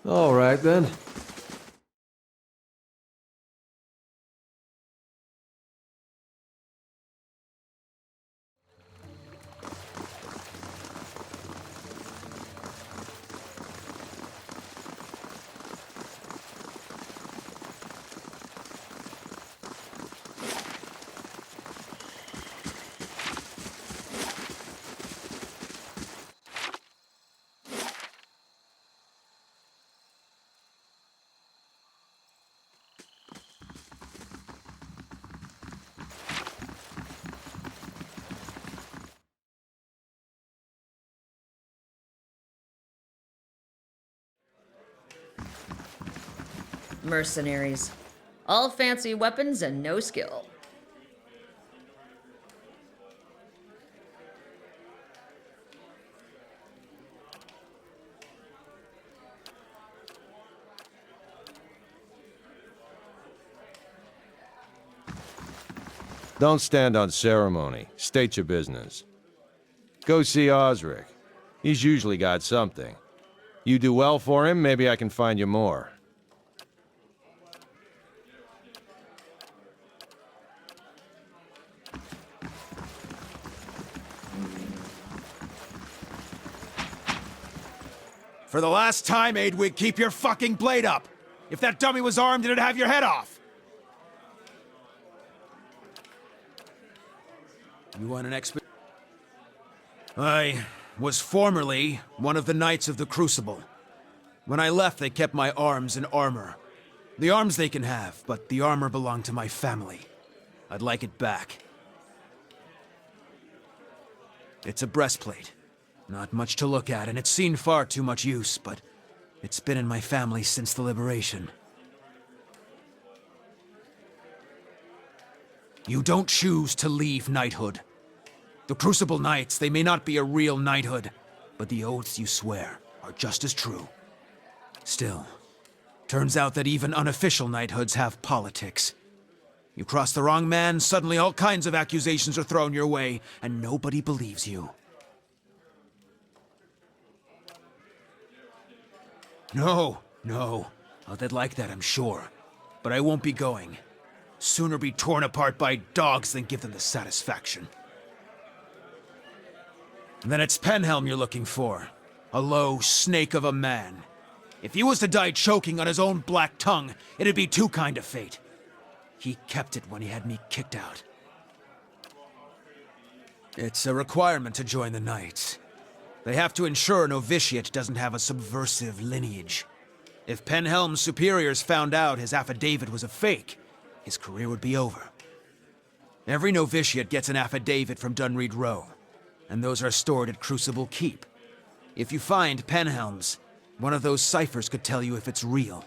All right, then. Mercenaries. All fancy weapons and no skill. Don't stand on ceremony. State your business. Go see Osric. He's usually got something. You do well for him, maybe I can find you more. For the last time, Aidwig, keep your fucking blade up! If that dummy was armed, it'd have your head off! You on an expedition? I was formerly one of the Knights of the Crucible. When I left, they kept my arms and armor. The arms they can have, but the armor belonged to my family. I'd like it back. It's a breastplate. Not much to look at, and it's seen far too much use, but it's been in my family since the liberation. You don't choose to leave knighthood. The Crucible Knights, they may not be a real knighthood, but the oaths you swear are just as true. Still, turns out that even unofficial knighthoods have politics. You cross the wrong man, suddenly all kinds of accusations are thrown your way, and nobody believes you. No. Oh, they'd like that, I'm sure. But I won't be going. Sooner be torn apart by dogs than give them the satisfaction. Then it's Penhelm you're looking for. A low snake of a man. If he was to die choking on his own black tongue, it'd be too kind a fate. He kept it when he had me kicked out. It's a requirement to join the Knights. They have to ensure a novitiate doesn't have a subversive lineage. If Penhelm's superiors found out his affidavit was a fake, his career would be over. Every novitiate gets an affidavit from Dunreed Row, and those are stored at Crucible Keep. If you find Penhelm's, one of those ciphers could tell you if it's real.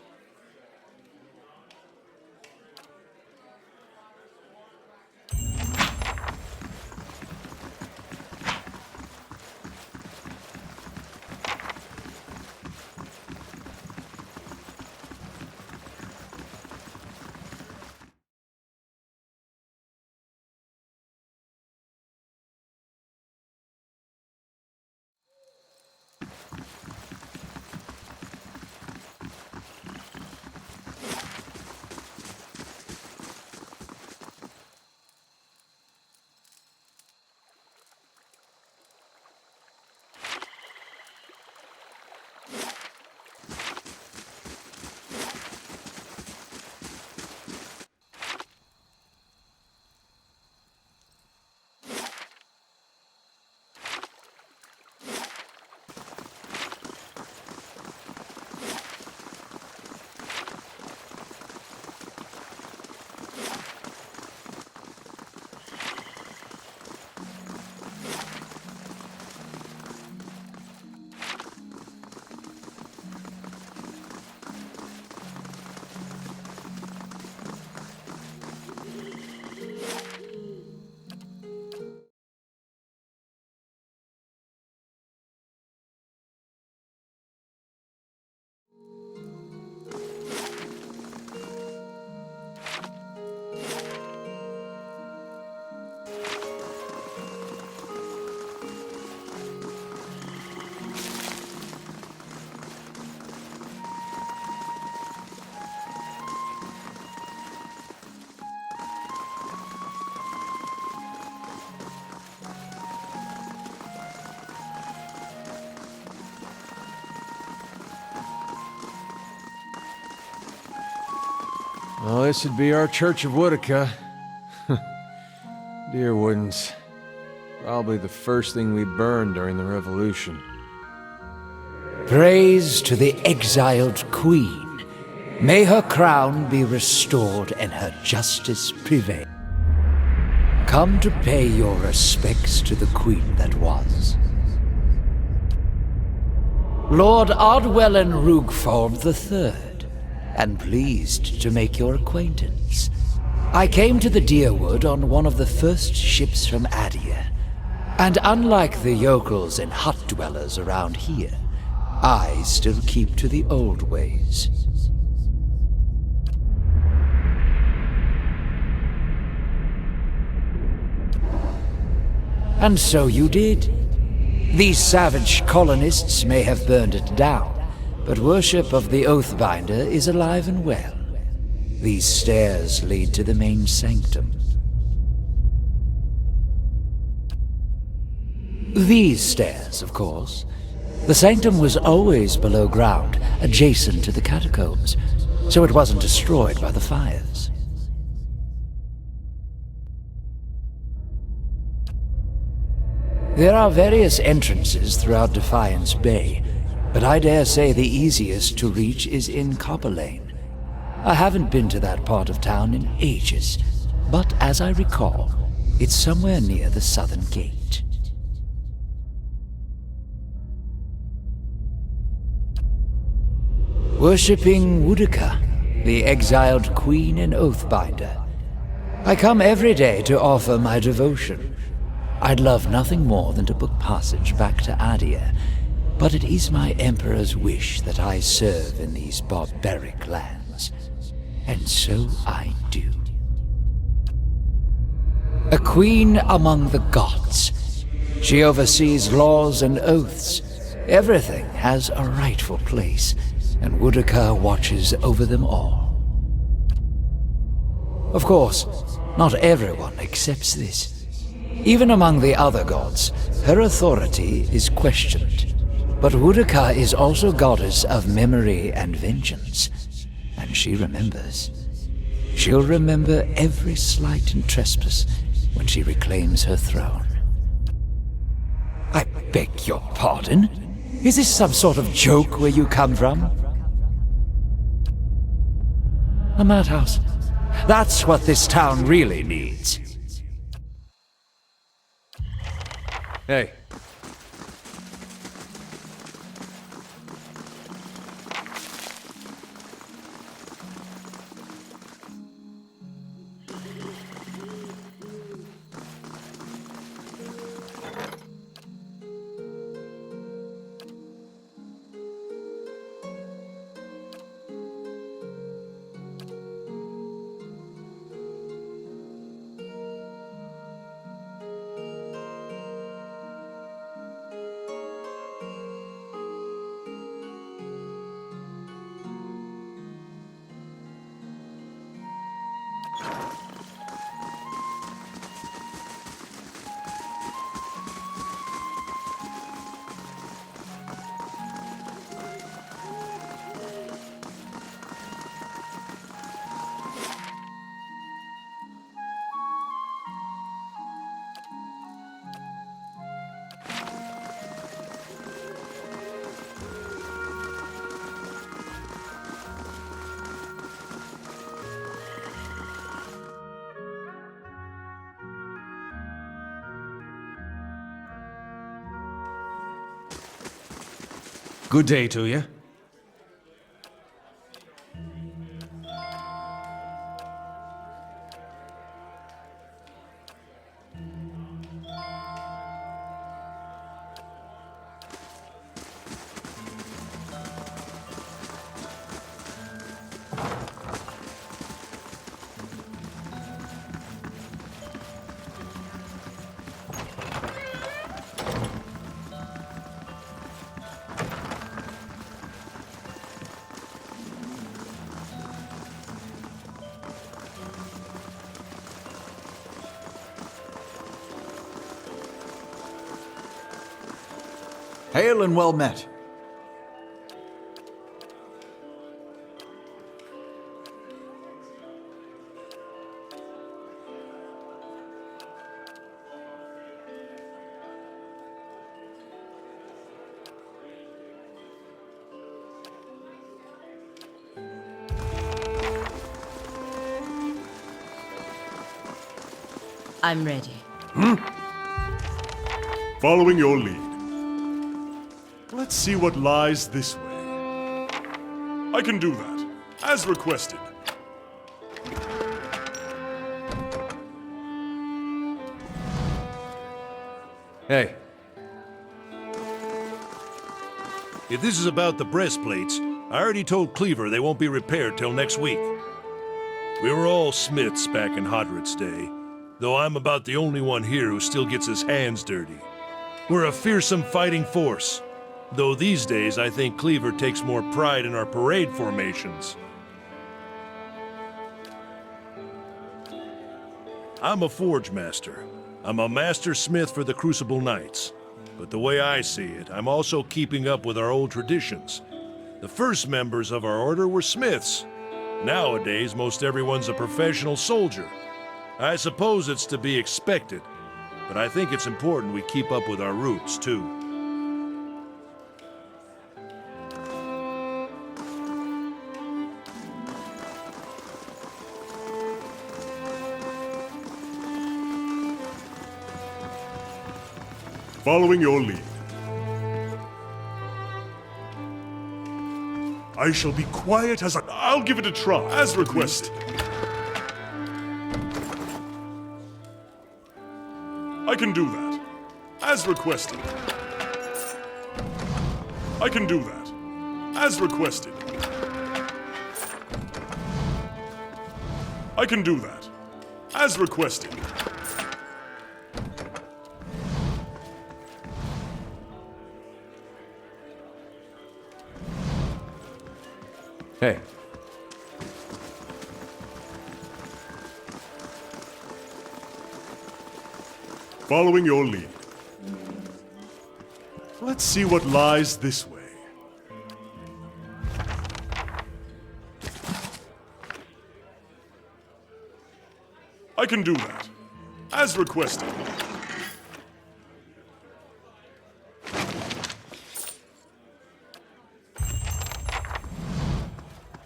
Well, this would be our Church of Woodica. Dear Woodens. Probably the first thing we burned during the Revolution. Praise to the exiled queen. May her crown be restored and her justice prevail. Come to pay your respects to the queen that was. Lord Ardwellen Rugford III, and pleased to make your acquaintance. I came to the Deerwood on one of the first ships from Adia, and unlike the yokels and hut dwellers around here, I still keep to the old ways. And so you did. These savage colonists may have burned it down, but worship of the Oathbinder is alive and well. These stairs lead to the main sanctum. These stairs, of course. The sanctum was always below ground, adjacent to the catacombs, so it wasn't destroyed by the fires. There are various entrances throughout Defiance Bay, but I dare say the easiest to reach is in Copper Lane. I haven't been to that part of town in ages, but as I recall, it's somewhere near the southern gate. Worshipping Woodica, the exiled queen and Oathbinder. I come every day to offer my devotion. I'd love nothing more than to book passage back to Adia, but it is my Emperor's wish that I serve in these barbaric lands. And so I do. A queen among the gods. She oversees laws and oaths. Everything has a rightful place, and Woodica watches over them all. Of course, not everyone accepts this. Even among the other gods, her authority is questioned. But Woodica is also goddess of memory and vengeance, and she remembers. She'll remember every slight and trespass when she reclaims her throne. I beg your pardon? Is this some sort of joke where you come from? A madhouse. That's what this town really needs. Hey. Good day to you. Hail and well met. I'm ready. Following your lead. Let's see what lies this way. I can do that, as requested. Hey, If this is about the breastplates, I already told Cleaver they won't be repaired till next week. We were all smiths back in Hodred's day, though I'm about the only one here who still gets his hands dirty. We're a fearsome fighting force, though these days I think Cleaver takes more pride in our parade formations. I'm a forge master. I'm a master smith for the Crucible Knights. But the way I see it, I'm also keeping up with our old traditions. The first members of our order were smiths. Nowadays, most everyone's a professional soldier. I suppose it's to be expected, but I think it's important we keep up with our roots, too. Following your lead. I shall be quiet as I'll give it a try, as requested. I can do that, as requested. I can do that, as requested. I can do that, as requested. hey. Following your lead. Let's see what lies this way. I can do that, as requested.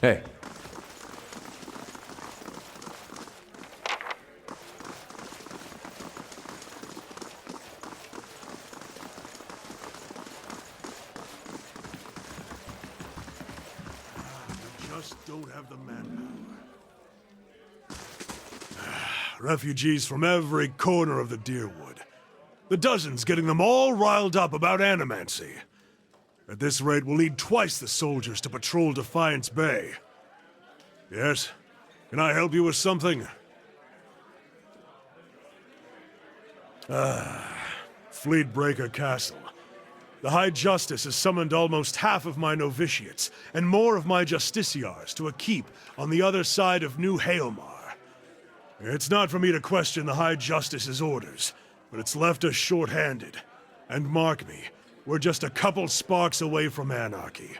Hey. Just don't have the manpower. Refugees from every corner of the Deerwood. The dozens getting them all riled up about animancy. At this rate, we'll need twice the soldiers to patrol Defiance Bay. Yes? Can I help you with something? Fleetbreaker Castle. The High Justice has summoned almost half of my novitiates, and more of my justiciars to a keep on the other side of New Haelmar. It's not for me to question the High Justice's orders, but it's left us short-handed. And mark me, we're just a couple sparks away from anarchy.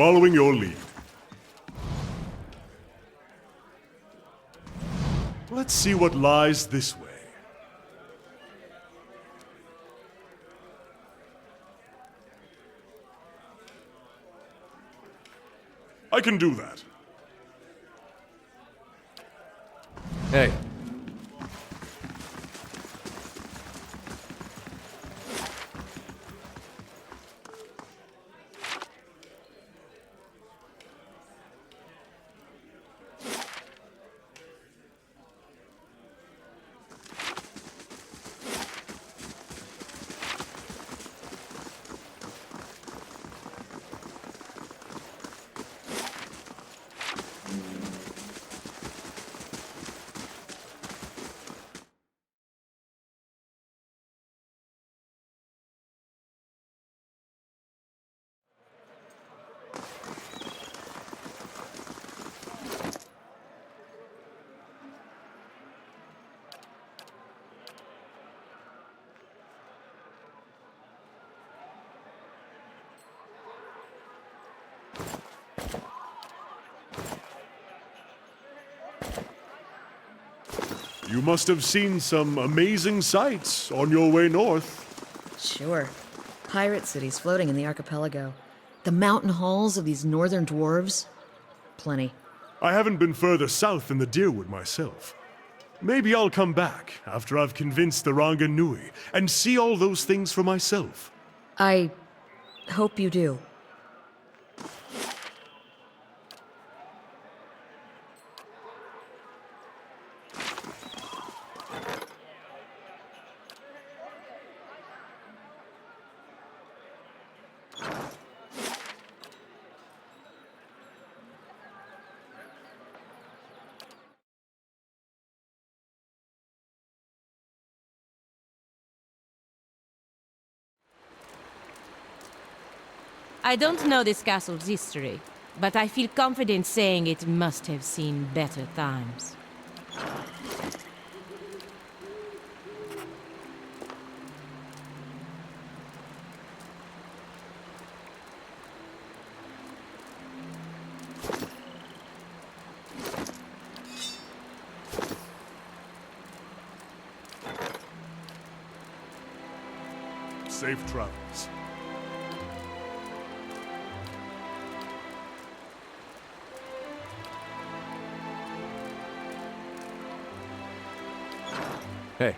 Following your lead. Let's see what lies this way. I can do that. Hey. You must have seen some amazing sights on your way north. Sure. Pirate cities floating in the archipelago. The mountain halls of these northern dwarves. Plenty. I haven't been further south than the Deerwood myself. Maybe I'll come back after I've convinced the Ranganui and see all those things for myself. I hope you do. I don't know this castle's history, but I feel confident saying it must have seen better times. Safe travels. Hey.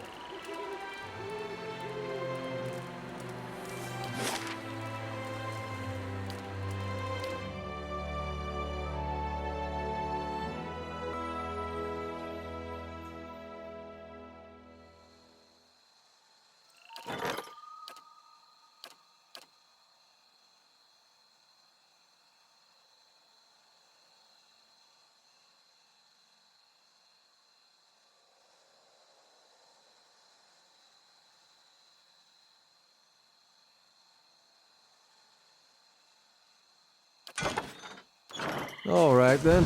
All right, then.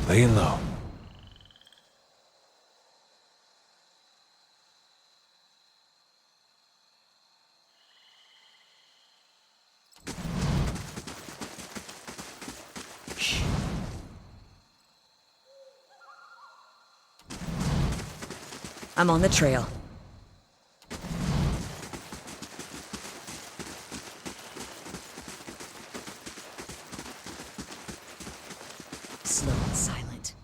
Laying low. Shh. I'm on the trail. Slow and silent.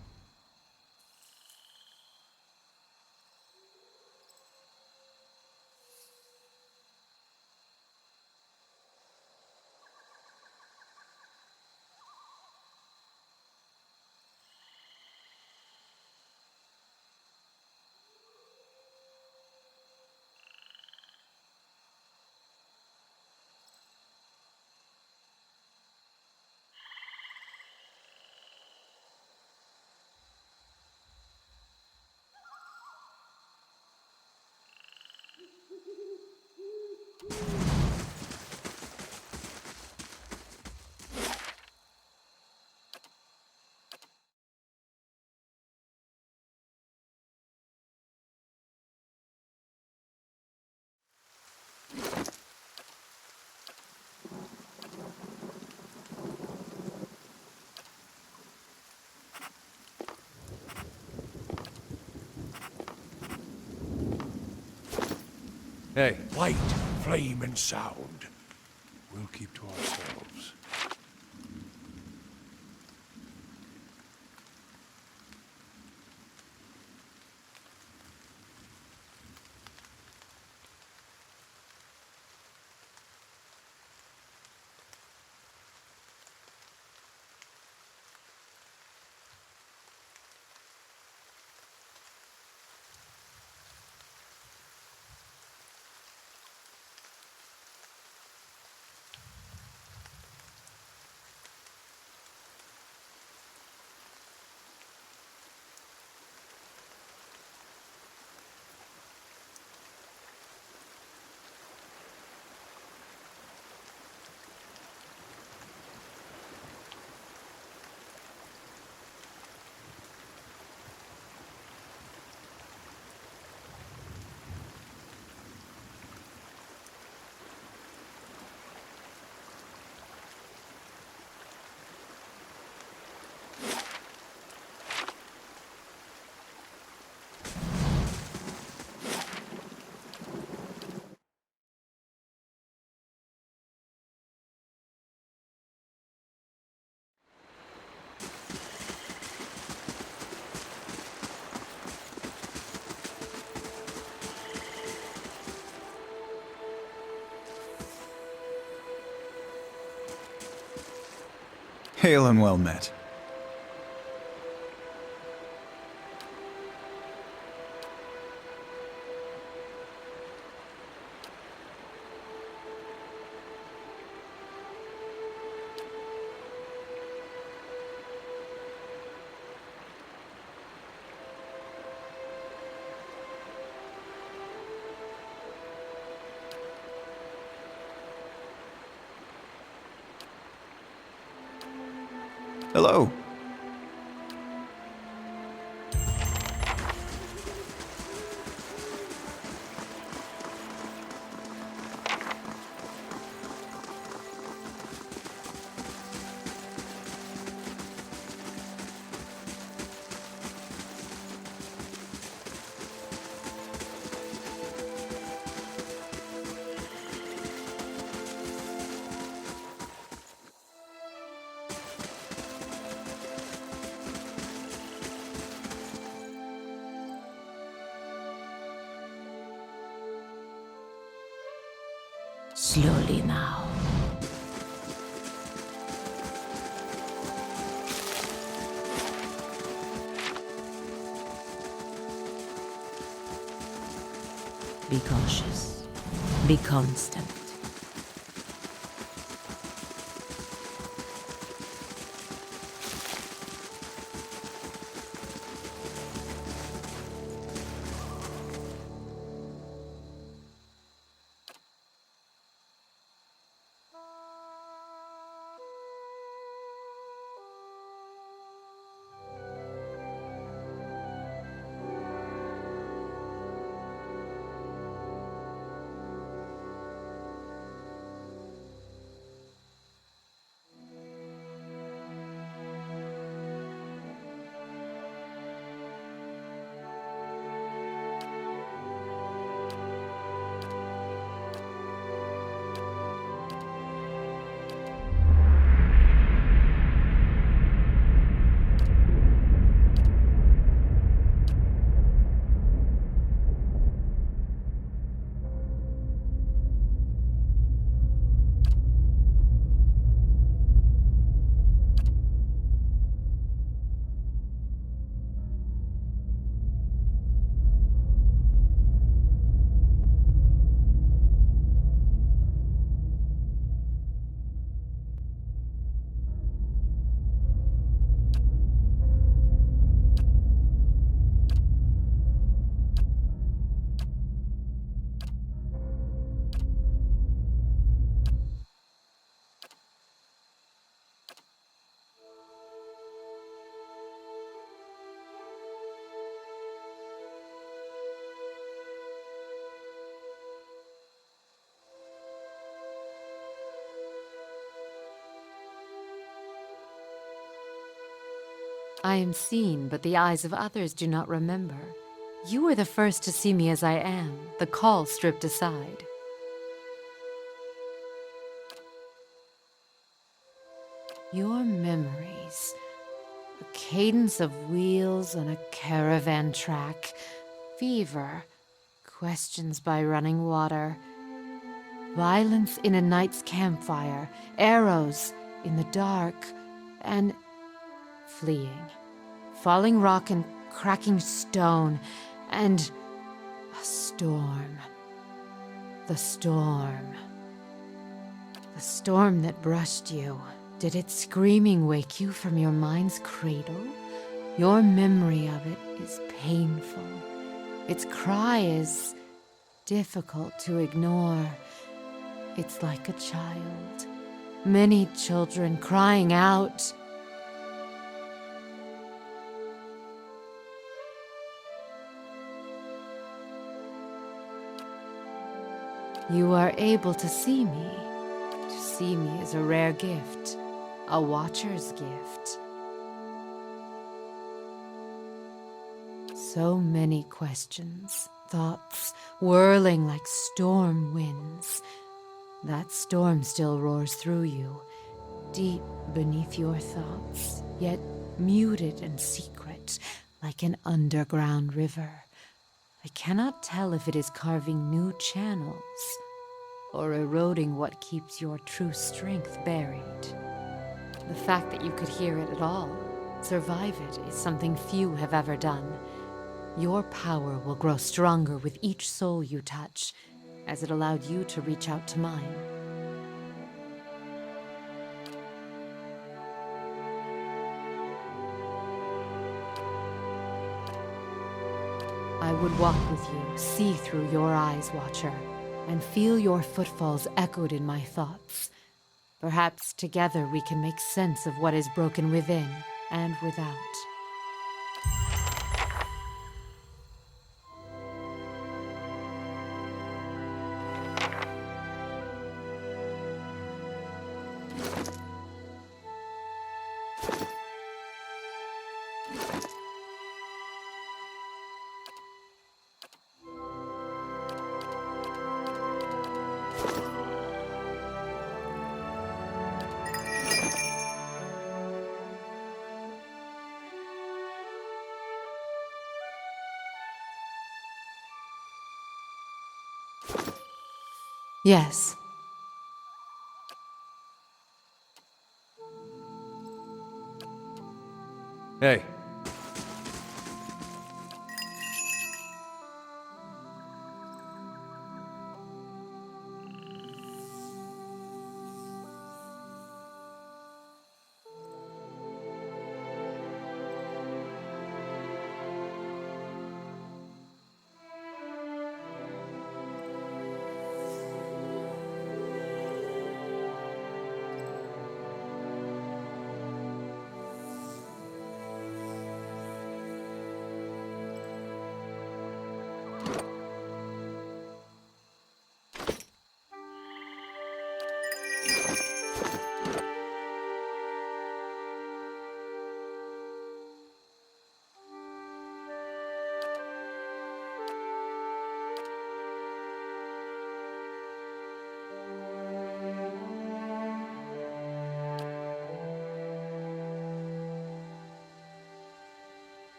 Hey. Light, flame, and sound. We'll keep to ourselves. Hail and well met. Hello. Slowly now. Be cautious. Be constant. I am seen, but the eyes of others do not remember. You were the first to see me as I am, the call stripped aside. Your memories, a cadence of wheels on a caravan track, fever, questions by running water, violence in a night's campfire, arrows in the dark, and fleeing, falling rock and cracking stone, and a storm. The storm. The storm that brushed you. Did its screaming wake you from your mind's cradle? Your memory of it is painful. Its cry is difficult to ignore. It's like a child. Many children crying out. You are able to see me. To see me is a rare gift, a watcher's gift. So many questions, thoughts whirling like storm winds. That storm still roars through you, deep beneath your thoughts, yet muted and secret, like an underground river. I cannot tell if it is carving new channels or eroding what keeps your true strength buried. The fact that you could hear it at all, survive it, is something few have ever done. Your power will grow stronger with each soul you touch, as it allowed you to reach out to mine. I would walk with you, see through your eyes, Watcher, and feel your footfalls echoed in my thoughts. Perhaps together we can make sense of what is broken within and without. Yes. Hey.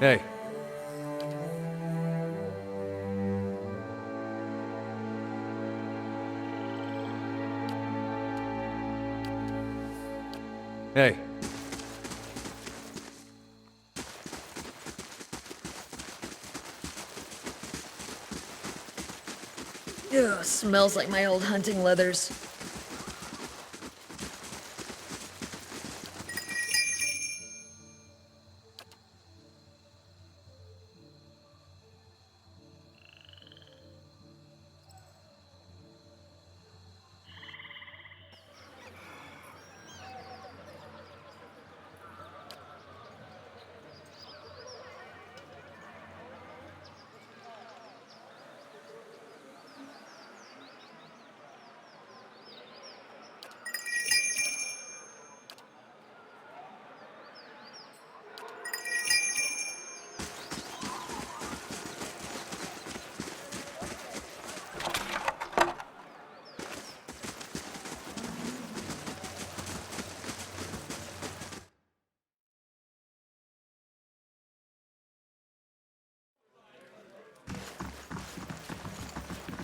Hey. Hey. Ugh, smells like my old hunting leathers.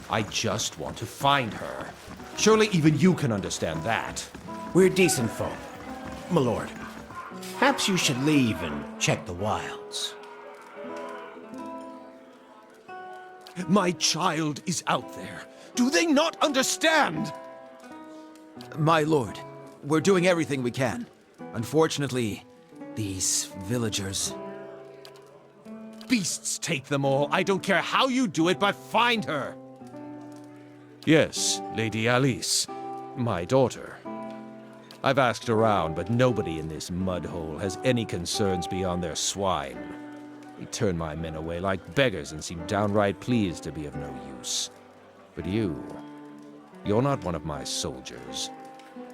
I just want to find her. Surely even you can understand that. We're decent folk, my lord. Perhaps you should leave and check the wilds. My child is out there. Do they not understand? My lord, we're doing everything we can. Unfortunately, these villagers... Beasts take them all. I don't care how you do it, but find her. Yes, Lady Alice, my daughter. I've asked around, but nobody in this mud hole has any concerns beyond their swine. They turn my men away like beggars and seem downright pleased to be of no use. But you're not one of my soldiers.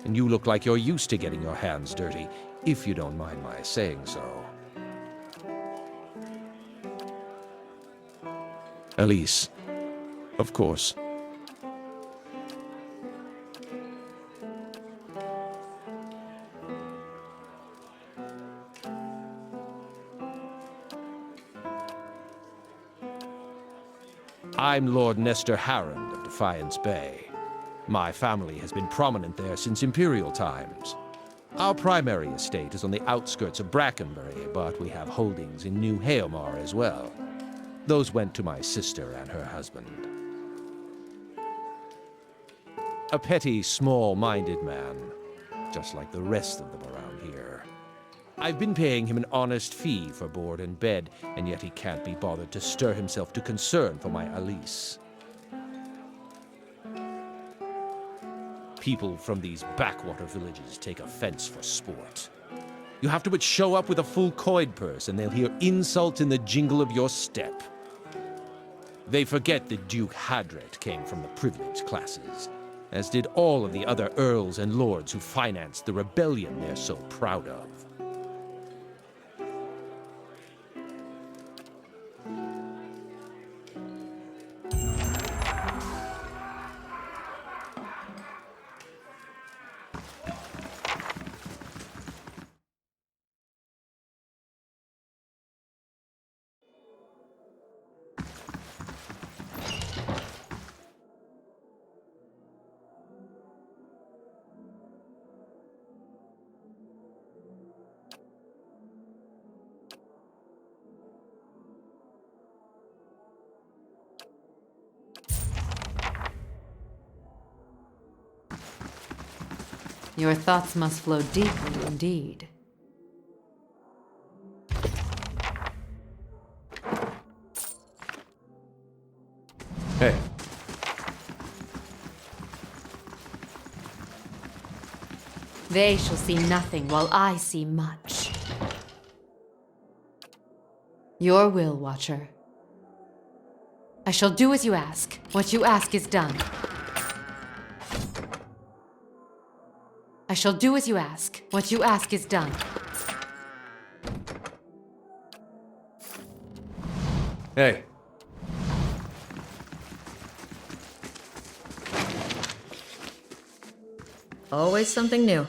And you look like you're used to getting your hands dirty, if you don't mind my saying so. Alice, of course. I'm Lord Nestor Harrand of Defiance Bay. My family has been prominent there since Imperial times. Our primary estate is on the outskirts of Brackenbury, but we have holdings in New Haomar as well. Those went to my sister and her husband. A petty, small-minded man, just like the rest of them around here. I've been paying him an honest fee for board and bed, and yet he can't be bothered to stir himself to concern for my Alice. People from these backwater villages take offense for sport. You have to but show up with a full coin purse, and they'll hear insult in the jingle of your step. They forget that Duke Hadret came from the privileged classes, as did all of the other earls and lords who financed the rebellion they're so proud of. Your thoughts must flow deeply indeed. Hey. They shall see nothing while I see much. Your will, Watcher. I shall do as you ask. What you ask is done. I shall do as you ask. What you ask is done. Hey. Always something new.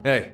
Hey.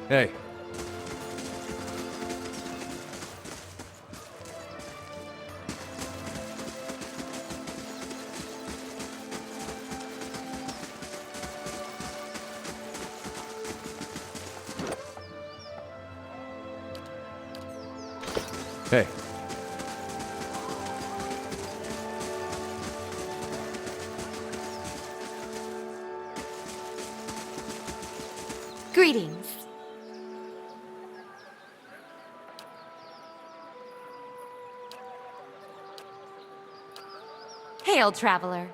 Hey. Hey. Greetings. Hail, traveler.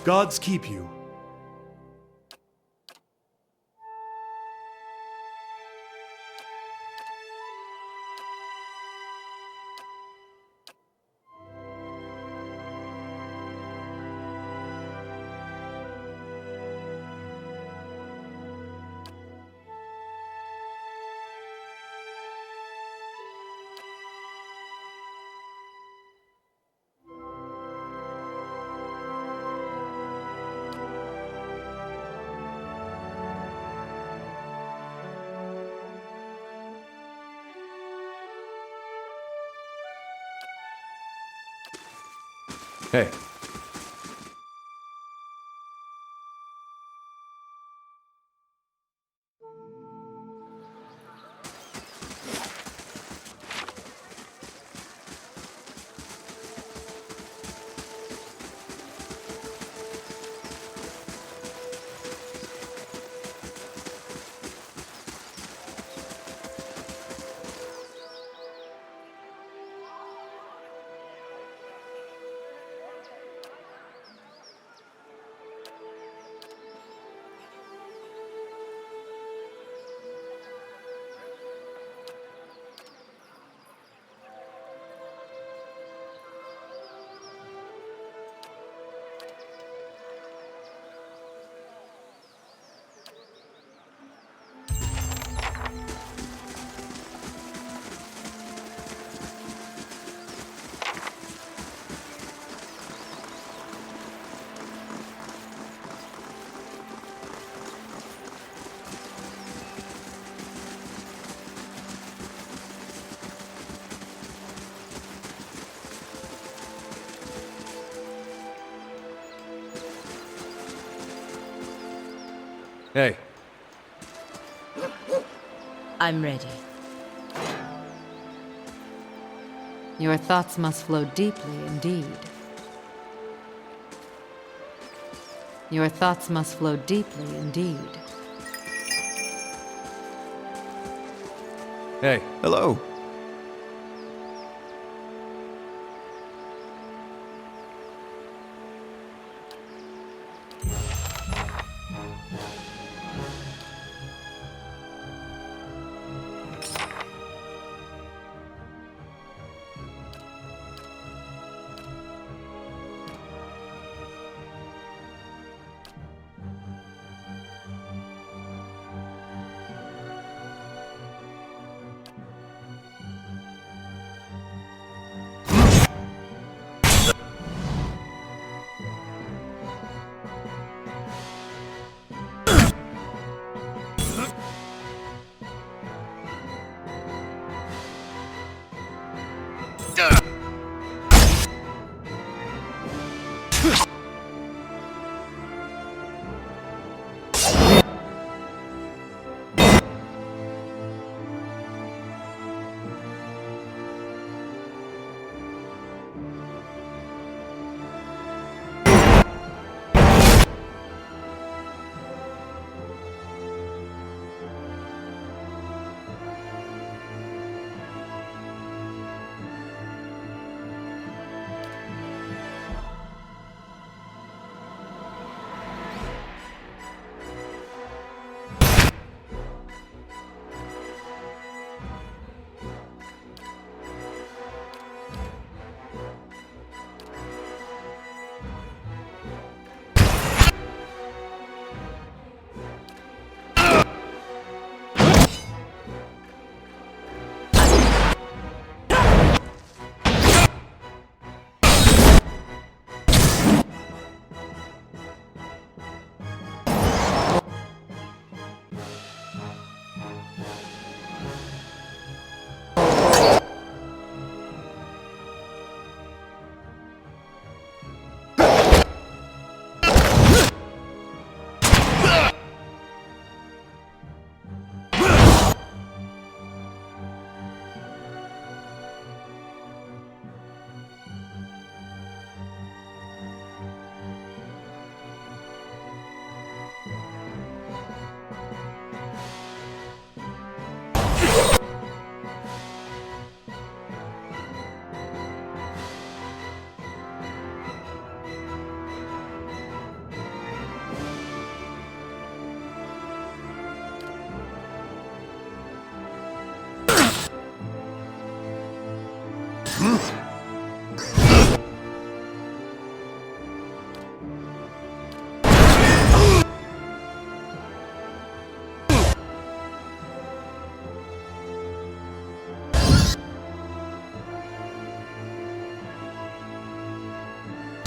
Gods keep you. Hey. Hey. I'm ready. Your thoughts must flow deeply indeed. Your thoughts must flow deeply indeed. Hey. Hello.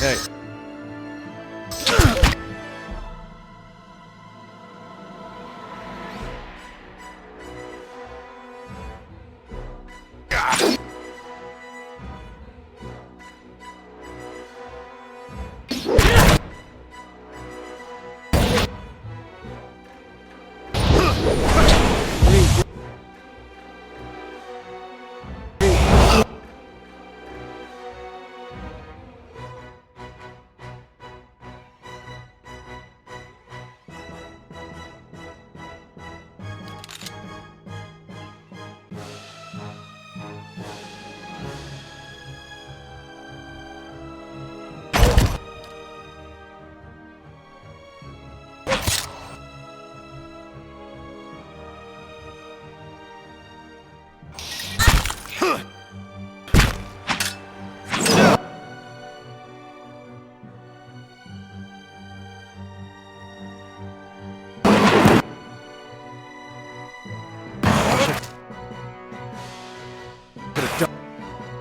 Hey.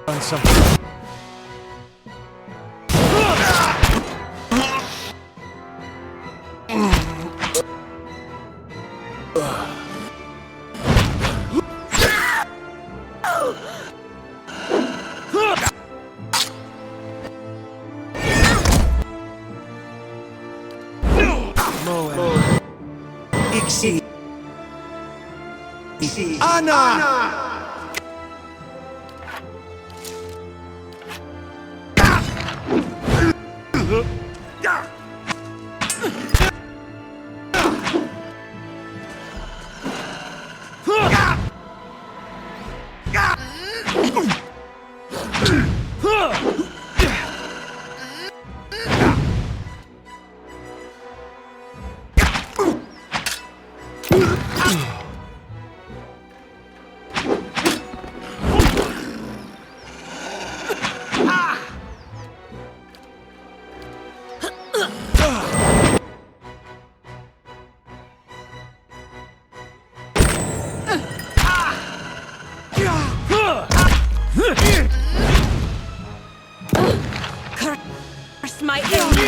Done something. Anna! Curse my aim!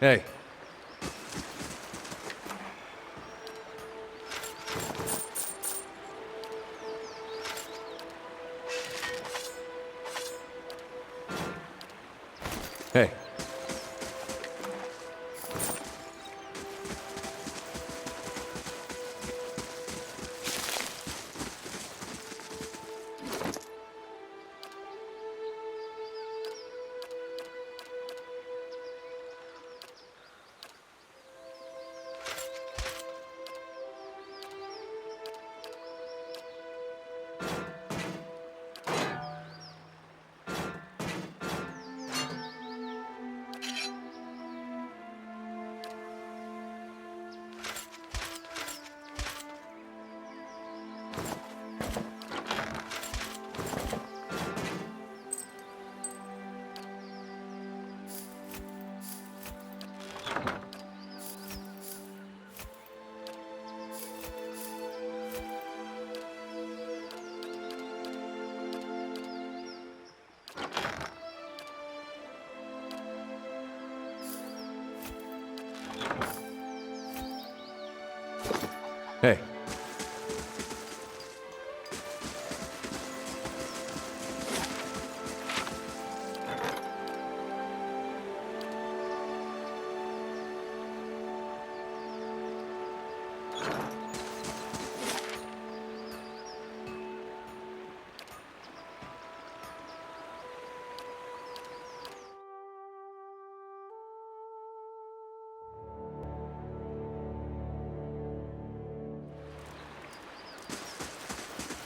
Hey. Hey. Hey.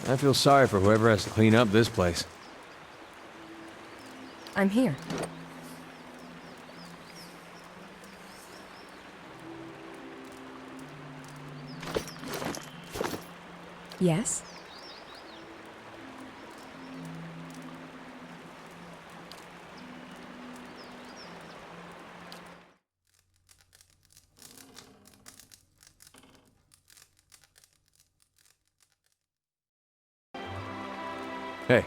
I feel sorry for whoever has to clean up this place. I'm here. Yes? Hey.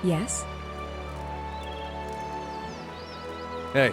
Yes? Hey.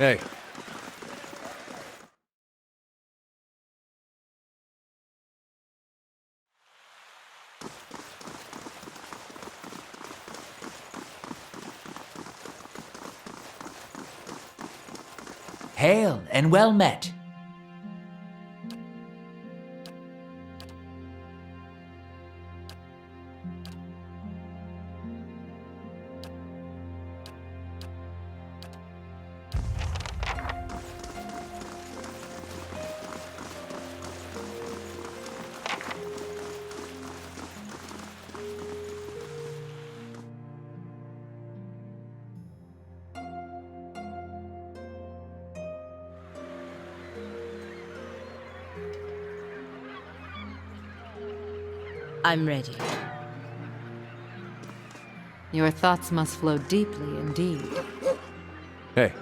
Hey, Hail and well met. I'm ready. Your thoughts must flow deeply indeed. hey.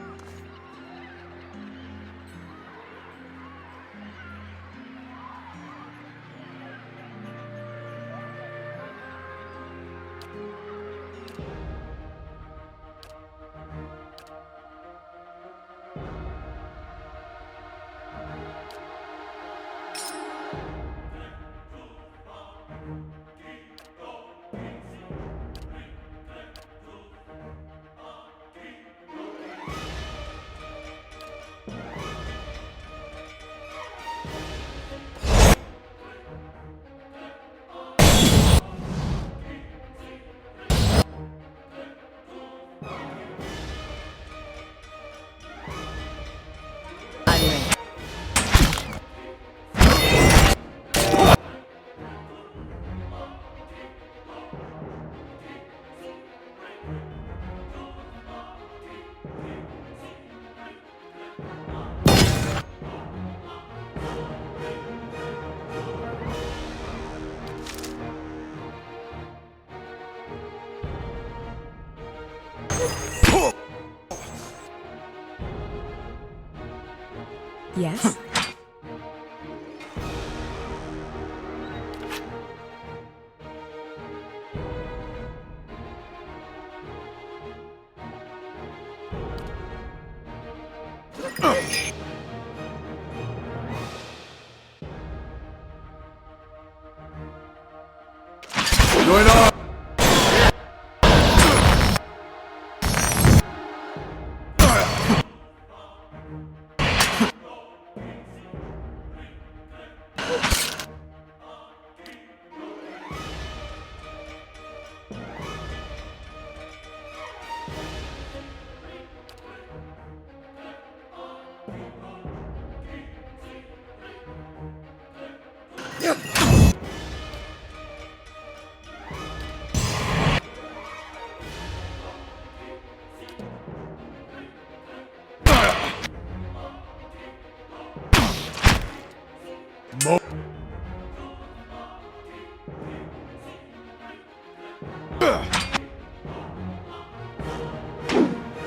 I'm ready. Yes? Going on!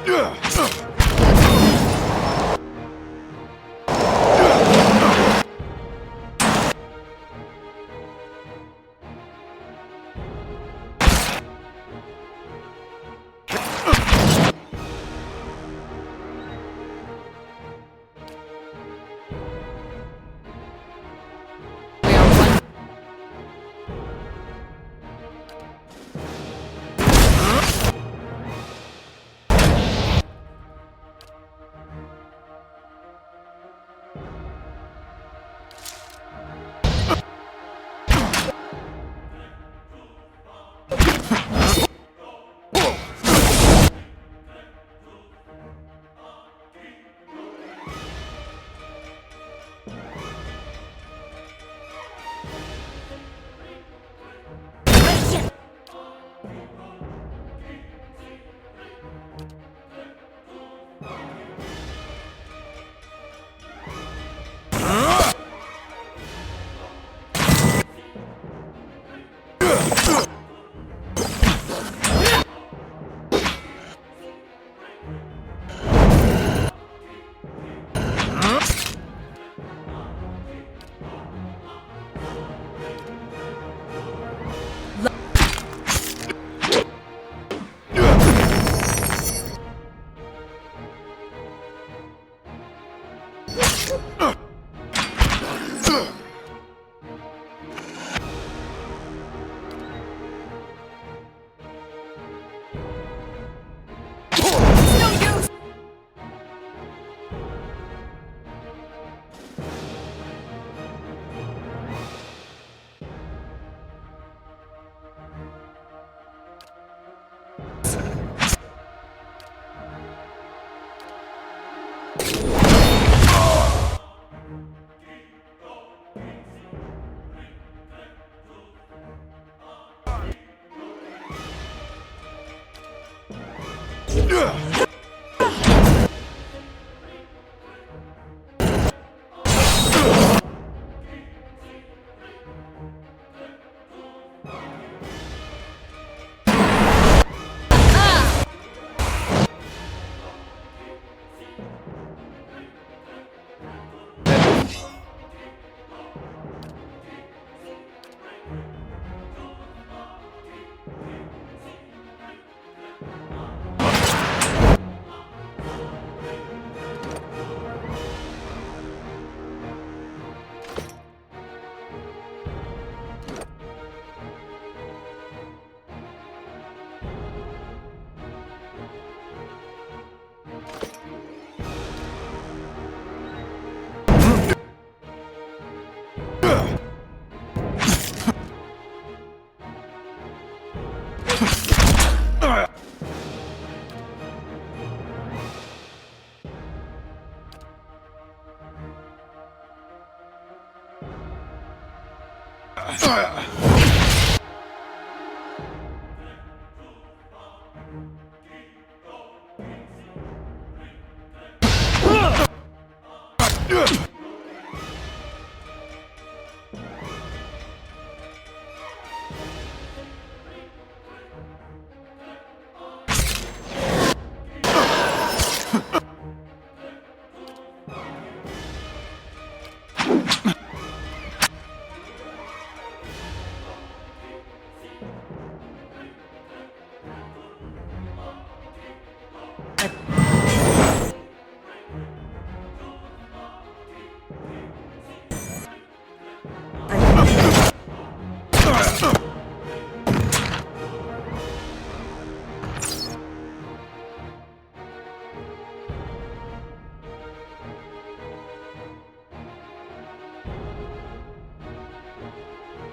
We are one.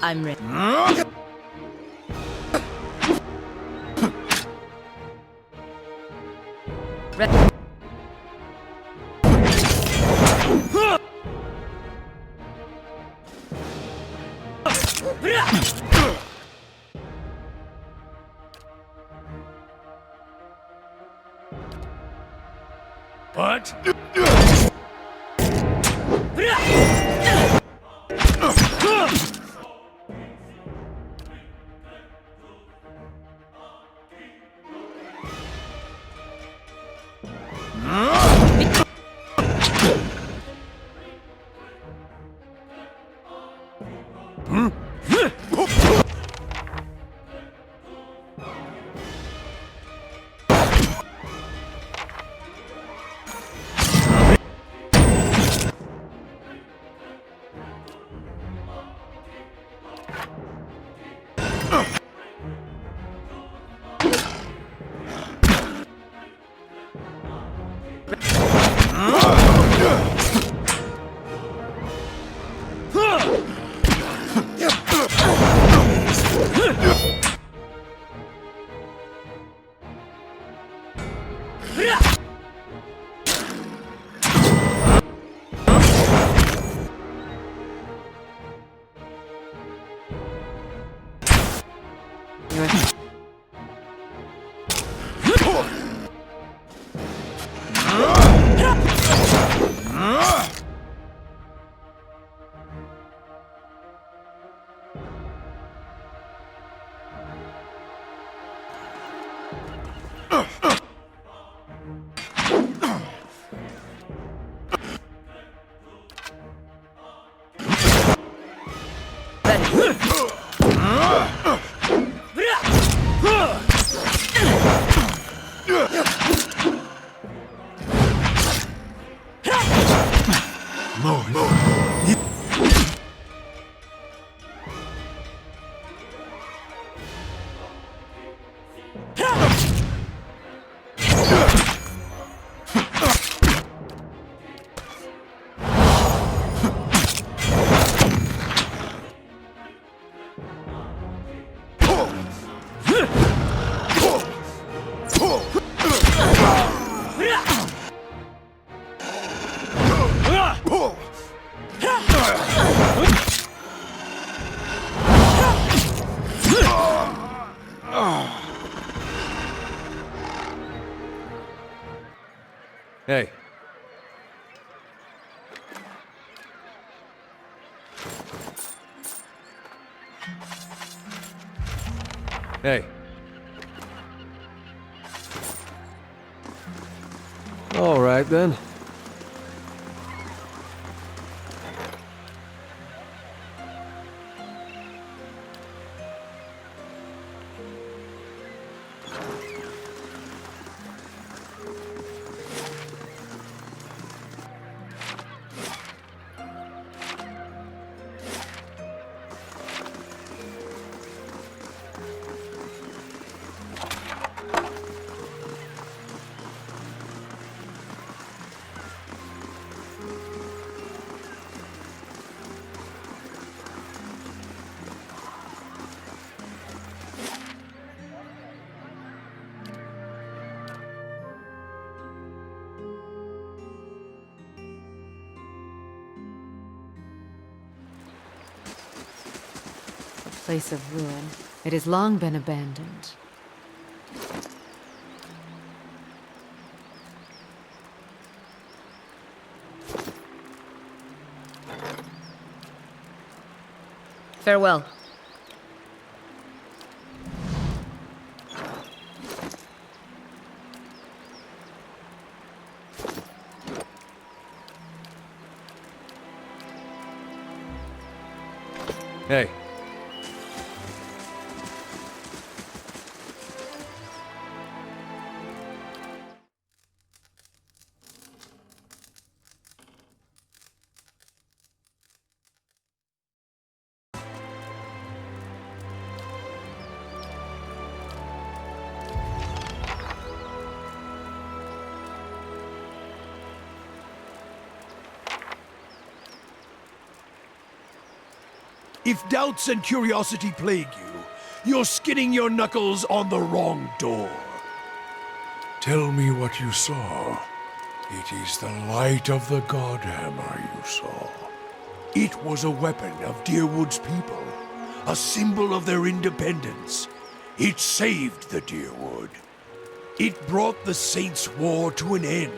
I'm ready. What? Hey. Hey. All right, then. Place of ruin. It has long been abandoned. Farewell. Hey. If doubts and curiosity plague you, you're skinning your knuckles on the wrong door. Tell me what you saw. It is the light of the Godhammer you saw. It was a weapon of Deerwood's people, a symbol of their independence. It saved the Deerwood. It brought the Saints' War to an end,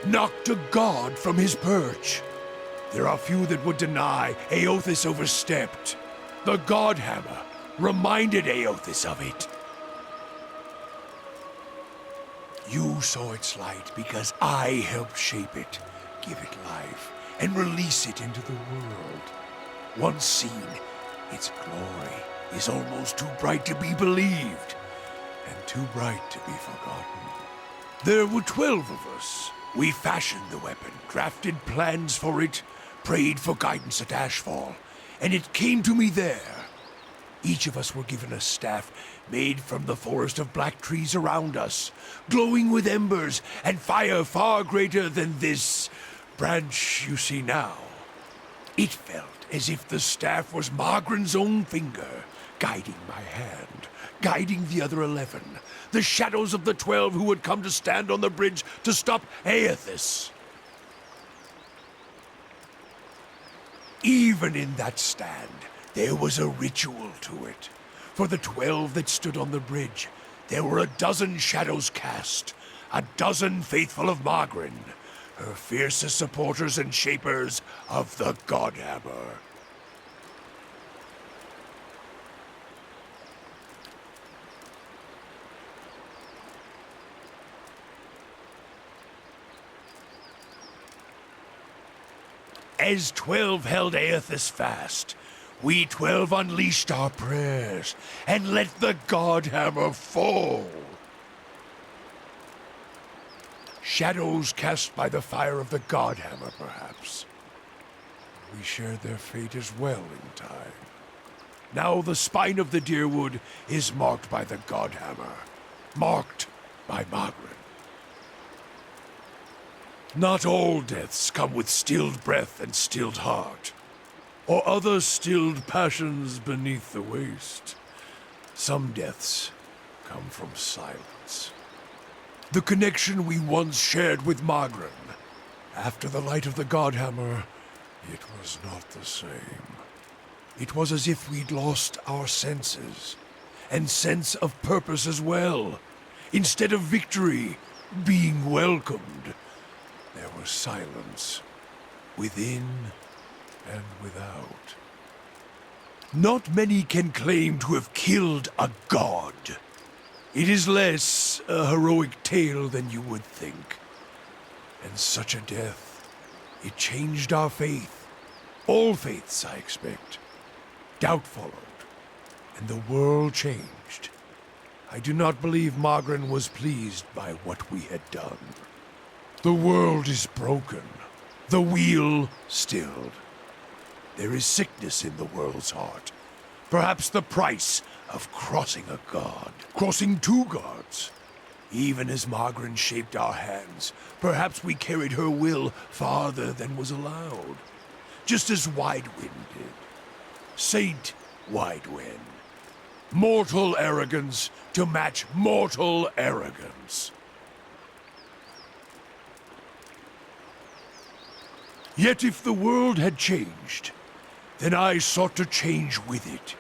knocked a god from his perch. There are few that would deny Eothas overstepped. The Godhammer reminded Eothas of it. You saw its light because I helped shape it, give it life, and release it into the world. Once seen, its glory is almost too bright to be believed, and too bright to be forgotten. There were 12 of us. We fashioned the weapon, crafted plans for it, prayed for guidance at Ashfall, and it came to me there. Each of us were given a staff made from the forest of black trees around us, glowing with embers and fire far greater than this branch you see now. It felt as if the staff was Margaren's own finger, guiding my hand, guiding the other 11, the shadows of the 12 who had come to stand on the bridge to stop Eothas. Even in that stand, there was a ritual to it. For the 12 that stood on the bridge, there were a dozen shadows cast, a dozen faithful of Margren, her fiercest supporters and shapers of the Godhammer. As 12 held Eothas fast, we 12 unleashed our prayers and let the Godhammer fall. Shadows cast by the fire of the Godhammer, perhaps. We shared their fate as well in time. Now the spine of the Deerwood is marked by the Godhammer, marked by Margaret. Not all deaths come with stilled breath and stilled heart, or other stilled passions beneath the waste. Some deaths come from silence. The connection we once shared with Margren, after the light of the Godhammer, it was not the same. It was as if we'd lost our senses, and sense of purpose as well. Instead of victory, being welcomed, There was silence, within and without. Not many can claim to have killed a god. It is less a heroic tale than you would think. And such a death, it changed our faith. All faiths, I expect. Doubt followed, and the world changed. I do not believe Margaret was pleased by what we had done. The world is broken, the wheel stilled. There is sickness in the world's heart. Perhaps the price of crossing a god. Crossing two gods. Even as Margaret shaped our hands, perhaps we carried her will farther than was allowed. Just as Widewind did. Saint Widewind. Mortal arrogance to match mortal arrogance. Yet if the world had changed, then I sought to change with it.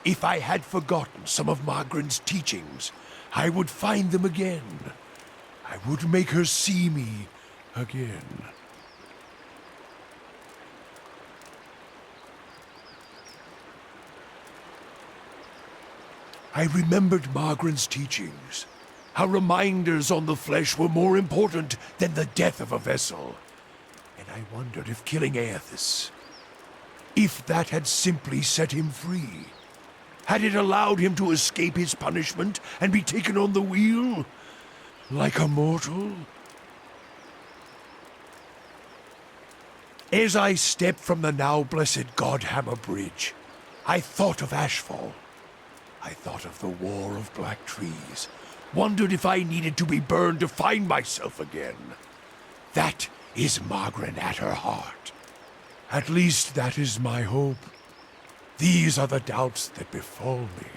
If I had forgotten some of Margaret's teachings, I would find them again. I would make her see me again. I remembered Margaret's teachings, how reminders on the flesh were more important than the death of a vessel. And I wondered if killing Aethys, if that had simply set him free. Had it allowed him to escape his punishment and be taken on the wheel? Like a mortal? As I stepped from the now blessed Godhammer Bridge, I thought of Ashfall. I thought of the War of Black Trees, wondered if I needed to be burned to find myself again. That is Margaret at her heart. At least that is my hope. These are the doubts that befall me.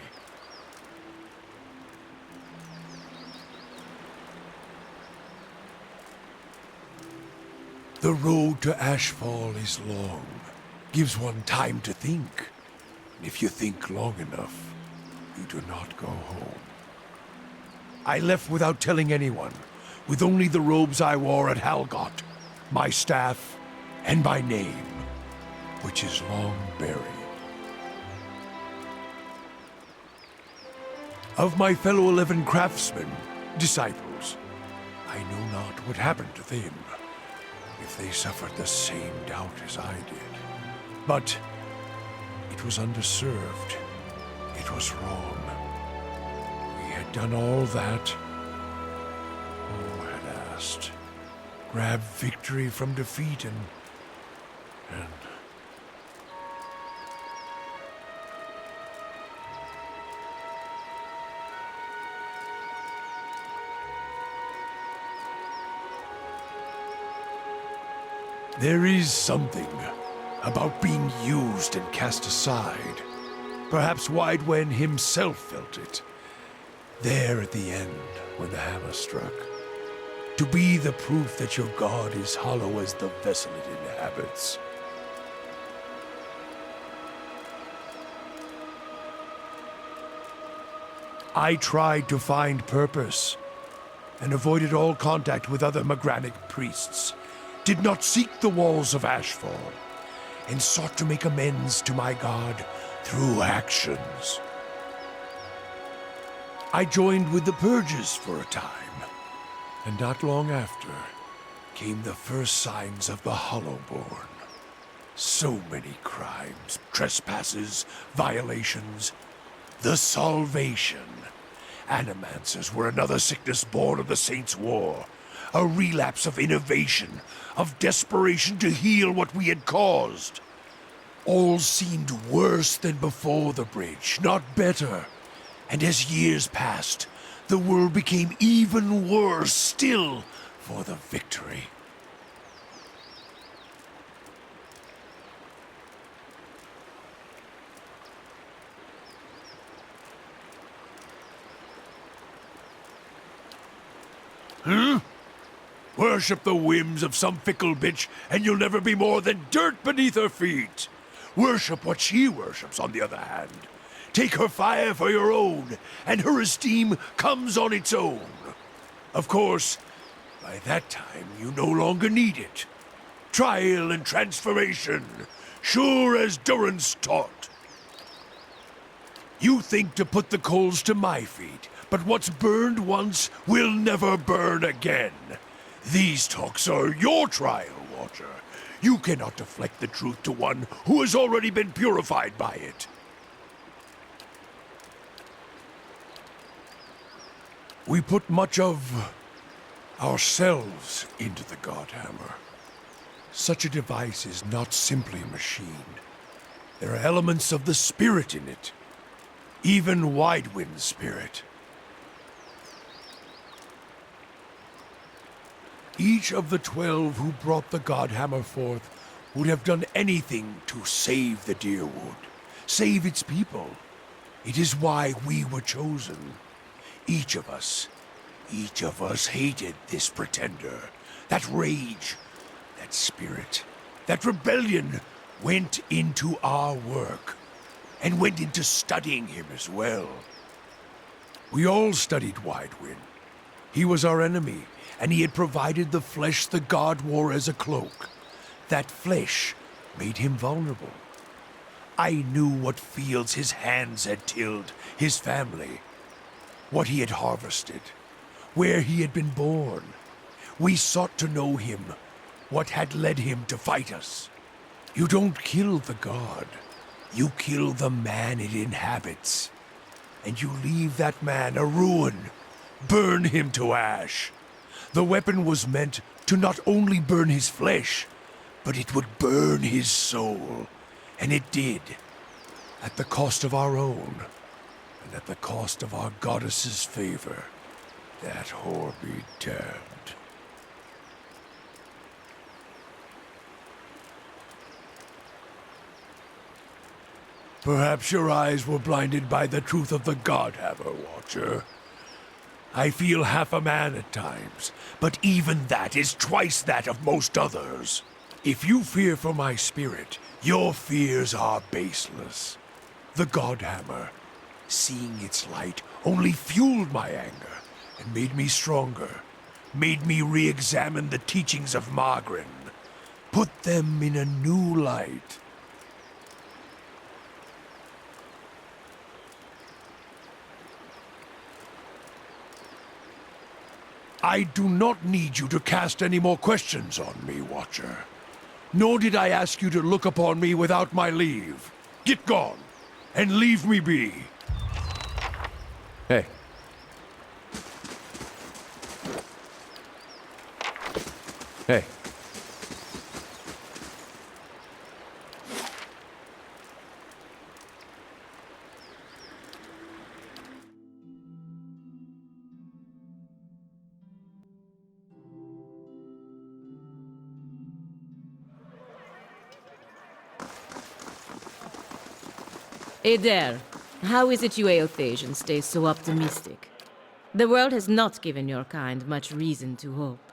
The road to Ashfall is long, gives one time to think. And if you think long enough, you do not go home. I left without telling anyone, with only the robes I wore at Halgot, my staff, and my name, which is long buried. Of my fellow 11 craftsmen, disciples, I know not what happened to them, if they suffered the same doubt as I did. But it was underserved. It was wrong. We had done all that, or had asked. Grabbed victory from defeat and there is something about being used and cast aside. Perhaps Widewen himself felt it. There at the end, when the hammer struck. To be the proof that your god is hollow as the vessel it inhabits. I tried to find purpose, and avoided all contact with other Magranic priests. Did not seek the walls of Ashfall, and sought to make amends to my god through actions. I joined with the Purges for a time, and not long after came the first signs of the Hollowborn. So many crimes, trespasses, violations. The Salvation. Animancers were another sickness born of the Saints' War. A relapse of innovation, of desperation to heal what we had caused. All seemed worse than before the bridge, not better. And as years passed, the world became even worse still for the victory. Huh? Worship the whims of some fickle bitch, and you'll never be more than dirt beneath her feet. Worship what she worships, on the other hand. Take her fire for your own, and her esteem comes on its own. Of course, By that time, you no longer need it. Trial and transformation, sure as Durance taught. You think to put the coals to my feet, but what's burned once will never burn again. These talks are your trial, Watcher. You cannot deflect the truth to one who has already been purified by it. We put much of ourselves into the Godhammer. Such a device is not simply a machine. There are elements of the spirit in it. Even Widewind's spirit. Each of the 12 who brought the Godhammer forth would have done anything to save the Deerwood, save its people. It is why we were chosen. Each of us hated this pretender. That rage, that spirit, that rebellion went into our work, and went into studying him as well. We all studied Widewind. He was our enemy, and he had provided the flesh the god wore as a cloak. That flesh made him vulnerable. I knew what fields his hands had tilled, his family, what he had harvested, where he had been born. We sought to know him, what had led him to fight us. You don't kill the god. You kill the man it inhabits. And you leave that man a ruin. Burn him to ash. The weapon was meant to not only burn his flesh, but it would burn his soul. And it did. At the cost of our own. And at the cost of our goddess's favor. That whore be damned. Perhaps your eyes were blinded by the truth of the Godhammer, Watcher. I feel half a man at times, but even that is twice that of most others. If you fear for my spirit, your fears are baseless. The Godhammer, seeing its light, only fueled my anger and made me stronger, made me re-examine the teachings of Margren, put them in a new light. I do not need you to cast any more questions on me, Watcher. Nor did I ask you to look upon me without my leave. Get gone, and leave me be. Hey. Hey. Eder, how is it you Eothasians stay so optimistic? The world has not given your kind much reason to hope.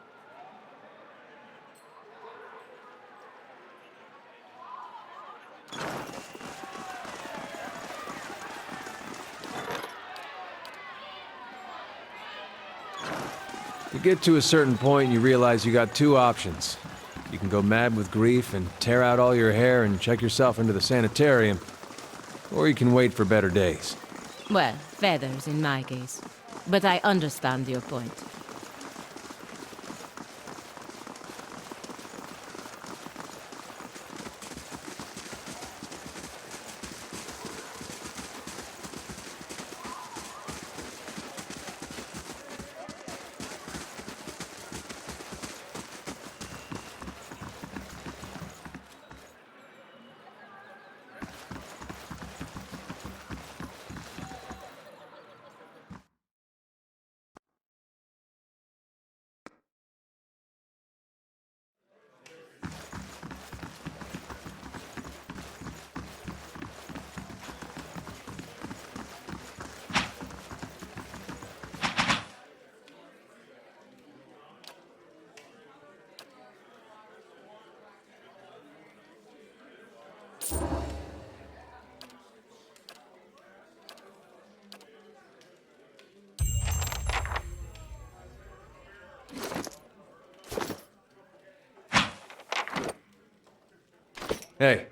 You get to a certain point and you realize you got two options. You can go mad with grief and tear out all your hair and check yourself into the sanitarium. Or you can wait for better days. Well, feathers in my case. But I understand your point. Hey.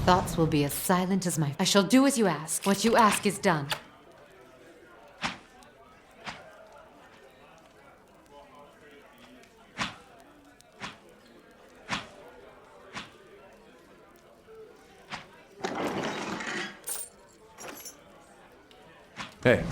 Thoughts will be as silent as my... I shall do as you ask. What you ask is done. Hey.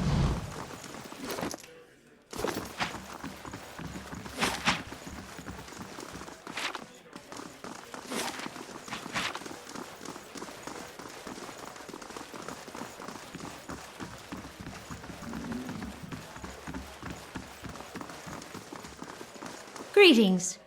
Greetings.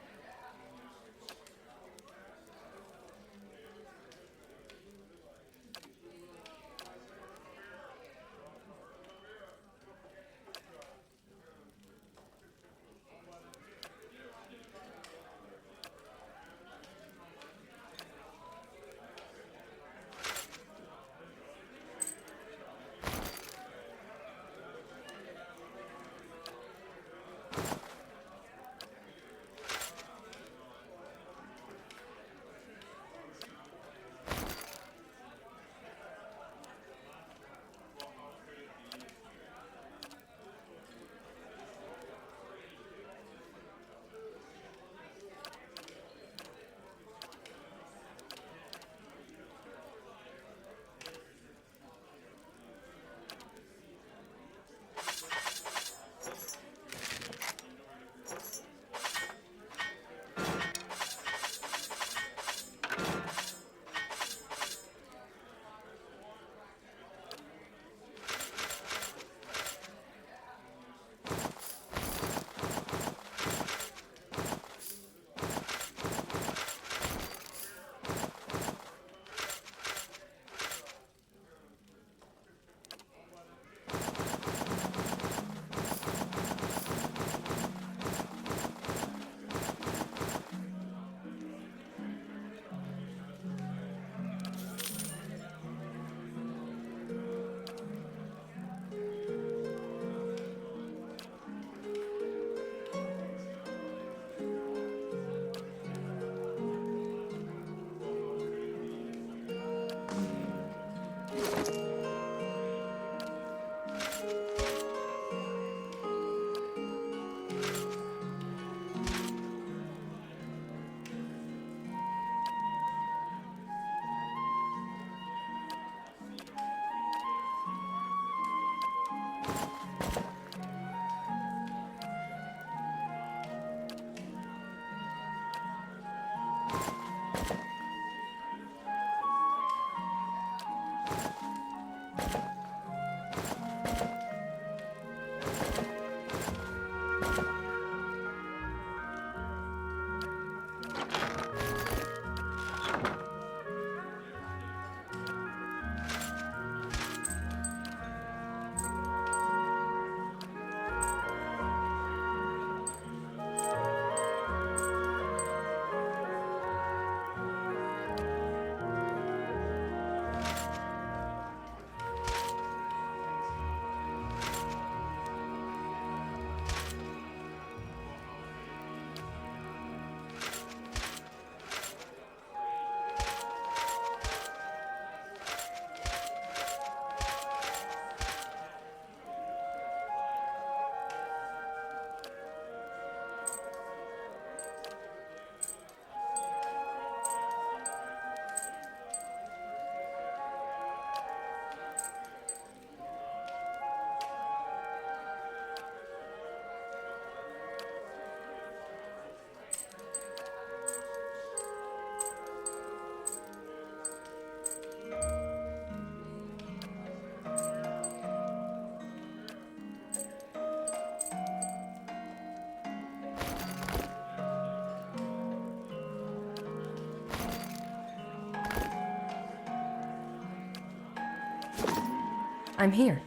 I'm here.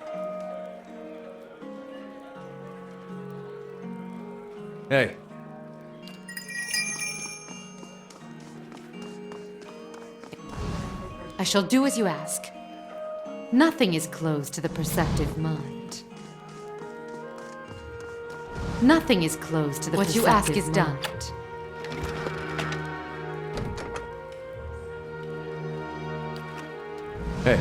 Hey. I shall do as you ask. Nothing is closed to the perceptive mind. Nothing is closed to the What you ask is done. Hey.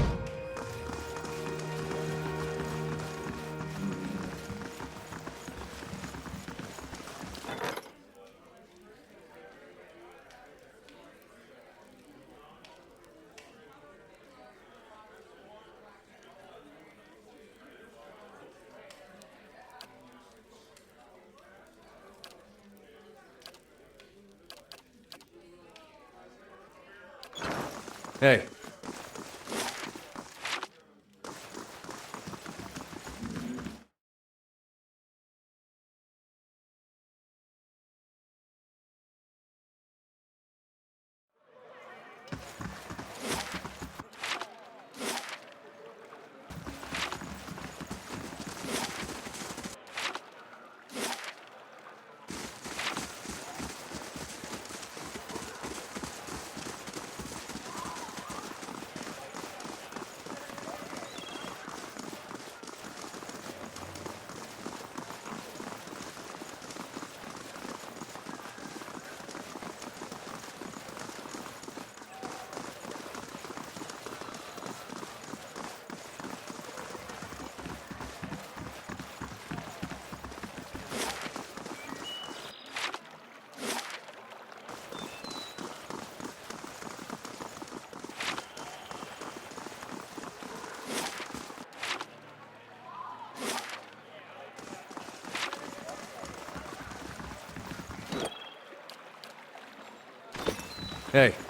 Hey. Hey.